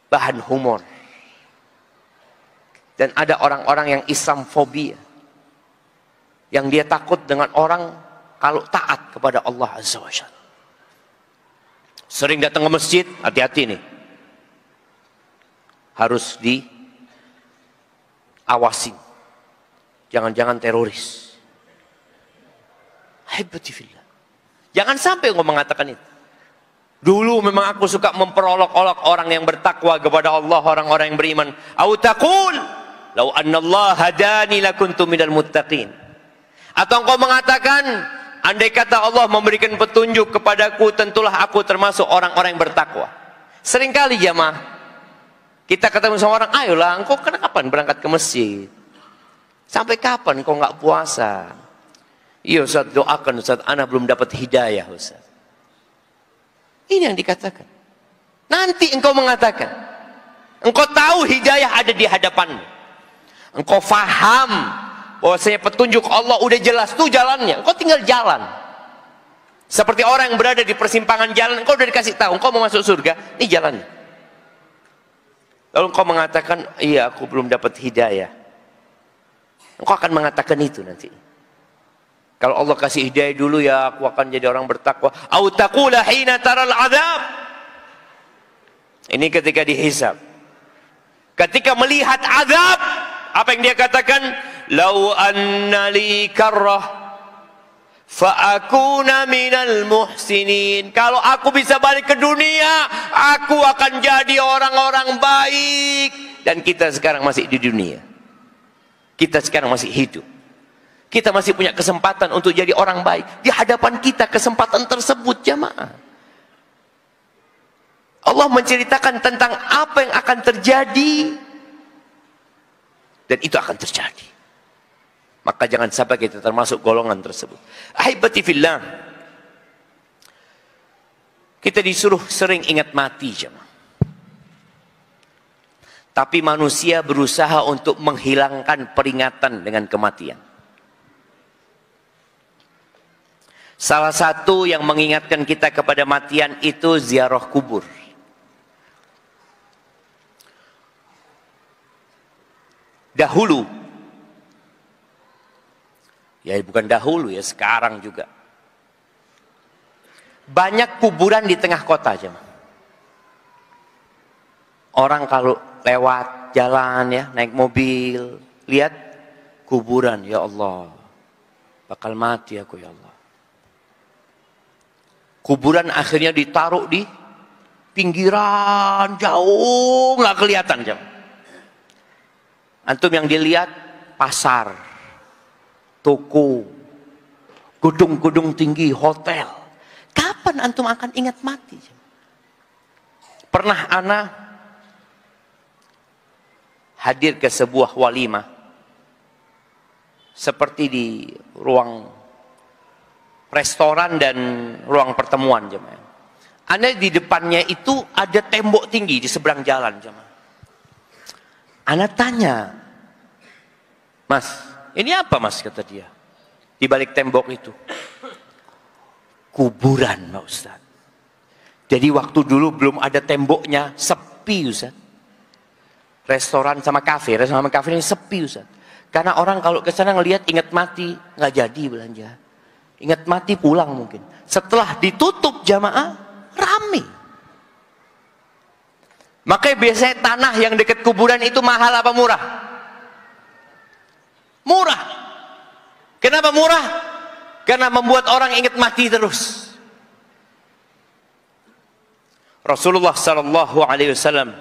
Bahan humor. Dan ada orang-orang yang Islamfobia, yang dia takut dengan orang kalau taat kepada Allah Azza wa Jalla. Sering datang ke masjid, hati-hati nih. Harus diawasi. Jangan-jangan teroris. Haibatifillah. Jangan sampai engkau mengatakan itu. Dulu memang aku suka memperolok-olok orang yang bertakwa kepada Allah, orang-orang yang beriman. Au taqul, "Lau annallaha hadani lakuntu minal muttaqin." Atau engkau mengatakan, andai kata Allah memberikan petunjuk kepadaku, tentulah aku termasuk orang-orang yang bertakwa. Seringkali jamaah, kita ketemu sama orang, ayolah, engkau kapan berangkat ke masjid? Sampai kapan engkau nggak puasa? Iya Ustaz, doakan Ustaz, ana belum dapat hidayah Ustaz. Ini yang dikatakan. Nanti engkau mengatakan, engkau tahu hidayah ada di hadapanmu. Engkau faham bahwasanya petunjuk Allah udah jelas tuh jalannya. Engkau tinggal jalan. Seperti orang yang berada di persimpangan jalan, engkau udah dikasih tahu, engkau mau masuk surga, ini jalannya. Lalu engkau mengatakan, iya aku belum dapat hidayah. Engkau akan mengatakan itu nanti. Kalau Allah kasih hidayah dulu ya aku akan jadi orang bertakwa. Au taqula hina taral azab. Ini ketika dihisab. Ketika melihat azab, apa yang dia katakan? Lau anna li karrah fa akuna minal muhsinin. Kalau aku bisa balik ke dunia, aku akan jadi orang-orang baik. Dan kita sekarang masih di dunia. Kita sekarang masih hidup. Kita masih punya kesempatan untuk jadi orang baik. Di hadapan kita kesempatan tersebut, jamaah. Allah menceritakan tentang apa yang akan terjadi. Dan itu akan terjadi. Maka jangan sampai kita termasuk golongan tersebut. Ahibati fillah. Kita disuruh sering ingat mati, jemaah. Tapi manusia berusaha untuk menghilangkan peringatan dengan kematian. Salah satu yang mengingatkan kita kepada matian itu ziarah kubur. Dahulu, ya bukan dahulu ya, sekarang juga. Banyak kuburan di tengah kota, jemaah. Orang kalau lewat jalan ya, naik mobil, lihat kuburan, ya Allah, bakal mati aku ya Allah. Kuburan akhirnya ditaruh di pinggiran, jauh nggak kelihatan, jemaah. Antum yang dilihat pasar, toko, gedung-gedung tinggi, hotel. Kapan antum akan ingat mati? Pernah ana hadir ke sebuah walimah, seperti di ruang restoran dan ruang pertemuan, jemaah. Ana di depannya itu ada tembok tinggi di seberang jalan, jemaah. Ana tanya, Mas, ini apa Mas, kata dia. Di balik tembok itu. Kuburan, Pak Ustaz. Jadi waktu dulu belum ada temboknya, sepi Ustaz. Restoran sama kafe ini sepi Ustaz. Karena orang kalau ke sana ngelihat ingat mati, nggak jadi belanja. Ingat mati pulang mungkin. Setelah ditutup jamaah, rame. Makanya biasanya tanah yang dekat kuburan itu mahal apa murah? Murah. Kenapa murah? Karena membuat orang ingat mati terus. Rasulullah sallallahu alaihi wasallam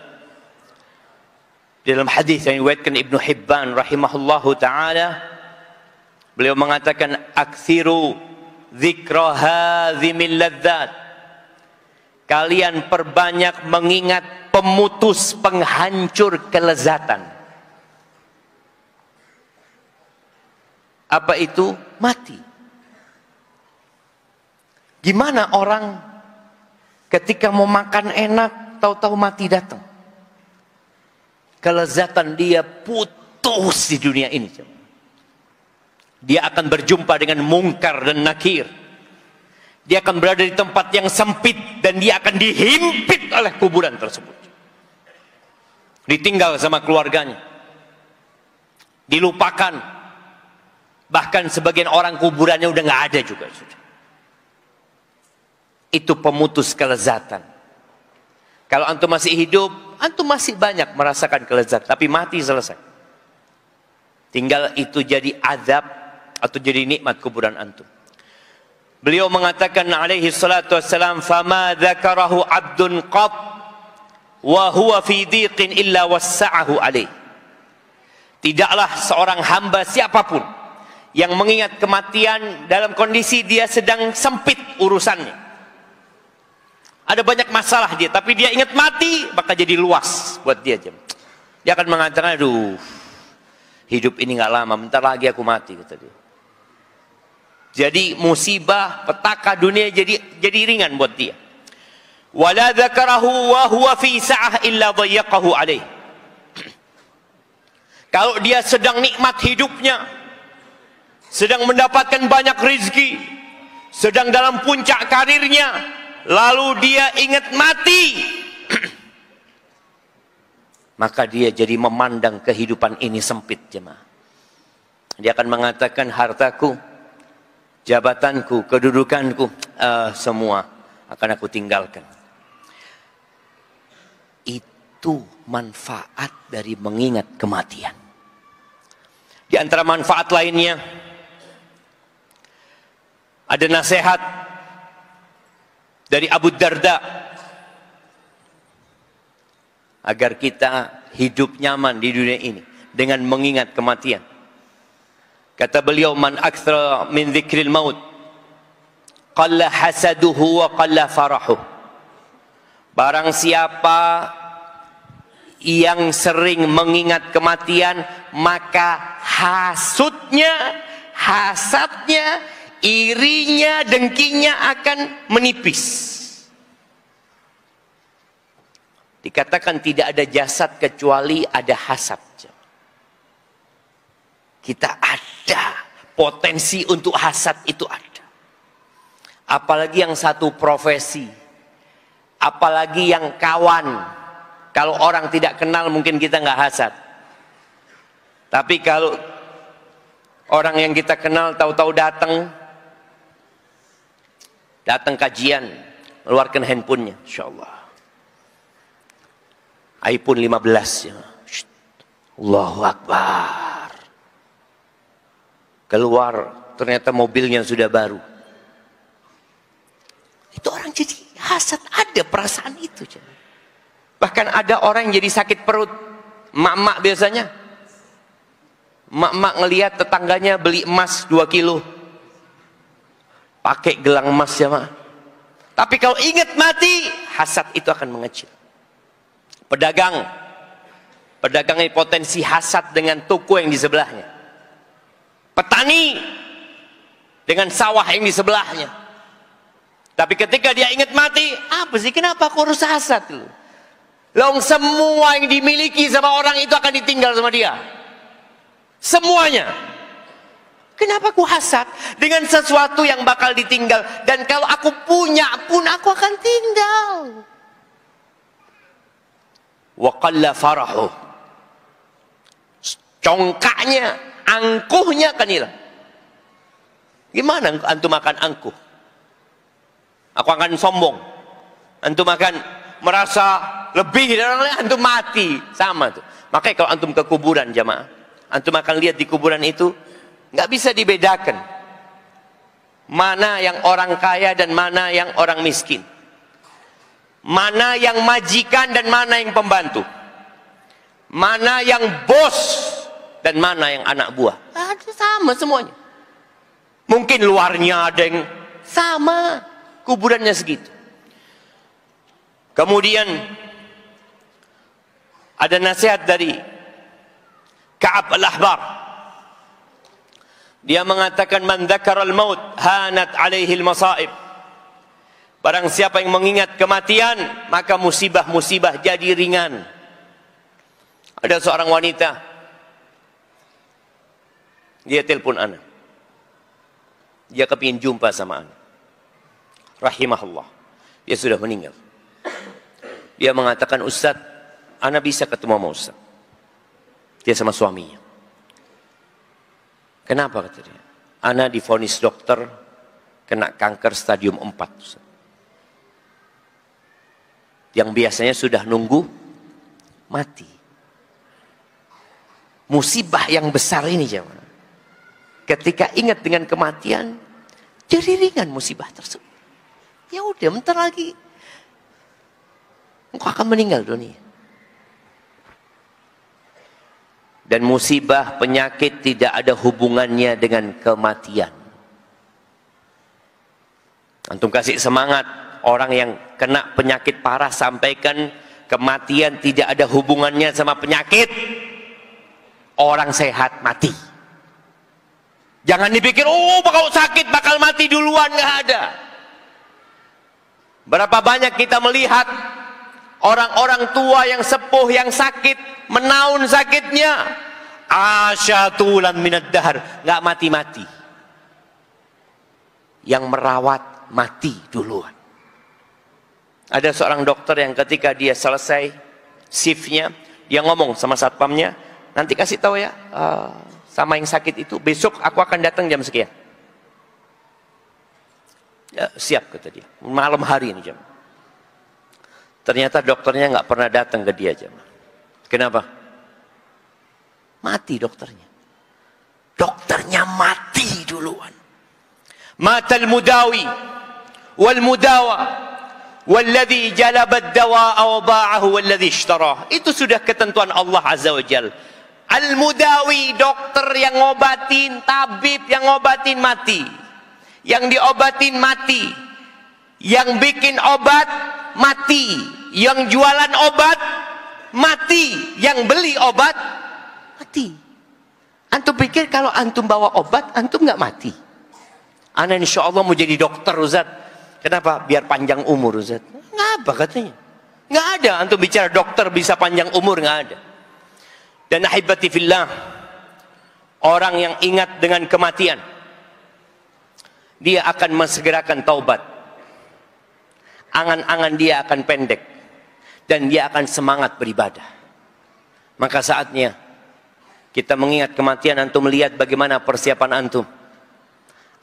dalam hadis yang diriwayatkan Ibnu Hibban rahimahullahu taala, beliau mengatakan aktsiru dzikra hadzimil ladzat. Kalian perbanyak mengingat pemutus penghancur kelezatan. Apa itu? Mati. Gimana orang ketika mau makan enak, tahu-tahu mati datang. Kelezatan dia putus di dunia ini. Dia akan berjumpa dengan mungkar dan nakir. Dia akan berada di tempat yang sempit dan dia akan dihimpit oleh kuburan tersebut. Ditinggal sama keluarganya. Dilupakan. Bahkan sebagian orang kuburannya udah nggak ada juga. Itu pemutus kelezatan. Kalau antum masih hidup, antum masih banyak merasakan kelezatan, tapi mati selesai. Tinggal itu jadi azab atau jadi nikmat kuburan antum. Beliau mengatakan alaihi salatu wassalam, "Fama dzakarahu 'abdun qat wa huwa fi dhiqin illa wassa'ahu alaih." Tidaklah seorang hamba siapapun yang mengingat kematian dalam kondisi dia sedang sempit urusannya. Ada banyak masalah dia, tapi dia ingat mati, maka jadi luas buat dia. Dia akan mengatakan, aduh, hidup ini nggak lama, bentar lagi aku mati, kata dia. Jadi musibah, petaka dunia jadi ringan buat dia. Wala dzakarahu wa huwa fi sa'ah illa dhayyaqahu alaih. Kalau dia sedang nikmat hidupnya, sedang mendapatkan banyak rezeki, sedang dalam puncak karirnya, lalu dia ingat mati, maka dia jadi memandang kehidupan ini sempit, jemaah. Dia akan mengatakan hartaku jabatanku, kedudukanku, semua akan aku tinggalkan. Itu manfaat dari mengingat kematian. Di antara manfaat lainnya, ada nasihat dari Abu Darda agar kita hidup nyaman di dunia ini dengan mengingat kematian. Kata beliau, man aktsara min dzikril maut qalla hasaduhu wa qalla farahu. Barang siapa yang sering mengingat kematian, maka hasudnya, hasadnya, irinya, dengkinya akan menipis. Dikatakan tidak ada jasad kecuali ada hasad. Kita ada potensi untuk hasad, itu ada. Apalagi yang satu profesi, apalagi yang kawan. Kalau orang tidak kenal mungkin kita nggak hasad. Tapi kalau orang yang kita kenal tahu-tahu datang kajian, keluarkan handphonenya, insyaallah. iPhone 15 ya. Allahu Akbar. Keluar ternyata mobilnya sudah baru. Itu orang jadi hasad, ada perasaan itu. Bahkan ada orang yang jadi sakit perut. Mak-mak biasanya. Mak-mak ngelihat tetangganya beli emas 2 kilo. Pakai gelang emas ya mak. Tapi kalau ingat mati, hasad itu akan mengecil. Pedagang ini potensi hasad dengan toko yang di sebelahnya. Petani dengan sawah yang di sebelahnya. Tapi ketika dia ingat mati, apa sih, kenapa aku harus hasad lu? Long semua yang dimiliki sama orang itu akan ditinggal sama dia. Semuanya. Kenapa aku hasad dengan sesuatu yang bakal ditinggal? Dan kalau aku punya pun aku akan tinggal. Wa qalla farahu. Congkaknya, angkuhnya akan hilang. Gimana antum akan angkuh? Aku akan sombong. Antum akan merasa lebih dari orang lain, antum mati. Sama tuh. Makanya kalau antum ke kuburan jamaah, antum akan lihat di kuburan itu nggak bisa dibedakan mana yang orang kaya dan mana yang orang miskin, mana yang majikan dan mana yang pembantu, mana yang bos dan mana yang anak buah. Ada sama semuanya. Mungkin luarnya ada yang sama, kuburannya segitu. Kemudian ada nasihat dari Ka'ab al-Ahbar. Dia mengatakan, man dzakara al-maut hanat alaihi al-masaib. Barang siapa yang mengingat kematian, maka musibah-musibah jadi ringan. Ada seorang wanita, dia telepon ana. Dia kepingin jumpa sama ana. Rahimahullah. Dia sudah meninggal. Dia mengatakan, Ustaz, ana bisa ketemu sama Ustaz. Dia sama suaminya. Kenapa kata dia? Ana divonis dokter kena kanker stadium 4. Ustaz. Yang biasanya sudah nunggu mati. Musibah yang besar ini jemaah. Ketika ingat dengan kematian, jadi ringan musibah tersebut. Ya udah, bentar lagi engkau akan meninggal dunia. Dan musibah penyakit tidak ada hubungannya dengan kematian. Antum kasih semangat orang yang kena penyakit parah, sampaikan kematian tidak ada hubungannya sama penyakit. Orang sehat mati. Jangan dipikir, oh bakal sakit bakal mati duluan, nggak ada. Berapa banyak kita melihat orang-orang tua yang sepuh yang sakit, menaun sakitnya, asyatulan minad dahar, nggak mati-mati. Yang merawat mati duluan. Ada seorang dokter yang ketika dia selesai shiftnya, dia ngomong sama satpamnya, nanti kasih tahu ya sama yang sakit itu, besok aku akan datang jam sekian. Ya, siap kata dia. Malam hari ini jemaah. Ternyata dokternya nggak pernah datang ke dia jemaah. Kenapa? Mati dokternya. Dokternya mati duluan. Matal mudawi wal mudawa walladhi jalabad dawa'a wa ba'ahu walladhi ishtarah. Itu sudah ketentuan Allah Azza wa Jalla. Al-mudawi, dokter yang ngobatin, tabib yang ngobatin mati. Yang diobatin mati. Yang bikin obat mati. Yang jualan obat mati. Yang beli obat mati. Antum pikir kalau antum bawa obat, antum nggak mati? Ana insya Allah mau jadi dokter Ustaz. Kenapa? Biar panjang umur Ustaz. Nggak apa katanya. Nggak ada antum bicara dokter bisa panjang umur, nggak ada. Dan ahibati fillah, orang yang ingat dengan kematian, dia akan mensegerakan taubat. Angan-angan dia akan pendek. Dan dia akan semangat beribadah. Maka saatnya kita mengingat kematian, antum melihat bagaimana persiapan antum.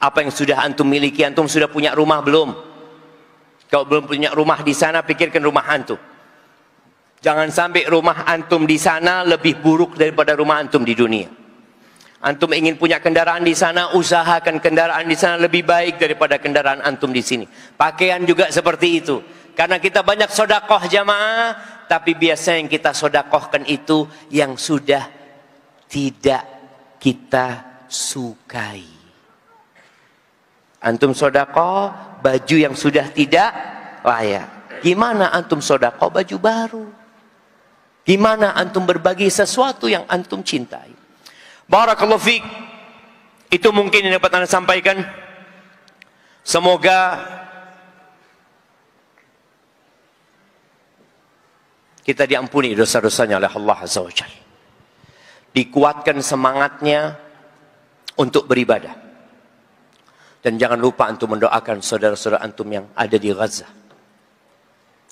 Apa yang sudah antum miliki, antum sudah punya rumah belum? Kalau belum punya rumah di sana, pikirkan rumah antum. Jangan sampai rumah antum di sana lebih buruk daripada rumah antum di dunia. Antum ingin punya kendaraan di sana, usahakan kendaraan di sana lebih baik daripada kendaraan antum di sini. Pakaian juga seperti itu. Karena kita banyak sodakoh jamaah, tapi biasanya yang kita sodakohkan itu yang sudah tidak kita sukai. Antum sodakoh baju yang sudah tidak layak. Gimana antum sodakoh baju baru? Gimana antum berbagi sesuatu yang antum cintai? Barakallahu fiik. Itu mungkin yang dapat Anda sampaikan. Semoga kita diampuni dosa-dosanya oleh Allah Azza wa Jalla. Dikuatkan semangatnya untuk beribadah. Dan jangan lupa antum mendoakan saudara-saudara antum yang ada di Gaza.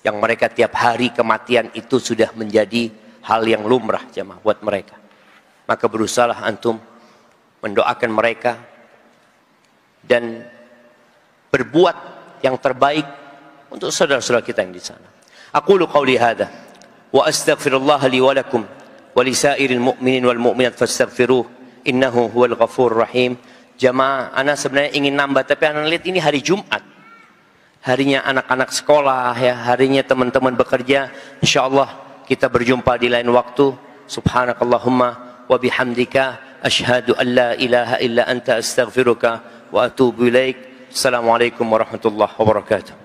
Yang mereka tiap hari kematian itu sudah menjadi hal yang lumrah jemaah buat mereka. Maka berusahalah antum mendoakan mereka dan berbuat yang terbaik untuk saudara-saudara kita yang di sana. Aqulu qawli hadza wa astaghfirullah li wa lakum wa li sairil mu'minin wal mu'minat fastaghfiruh innahu huwal ghafurur rahim. Jemaah, ana sebenarnya ingin nambah tapi ana lihat ini hari Jumat. Harinya anak-anak sekolah ya, harinya teman-teman bekerja. Insyaallah kita berjumpa di lain waktu. Subhanakallahumma wa bihamdika asyhadu an la ilaha illa anta astaghfiruka wa atubu ilaik. Assalamualaikum warahmatullahi wabarakatuh.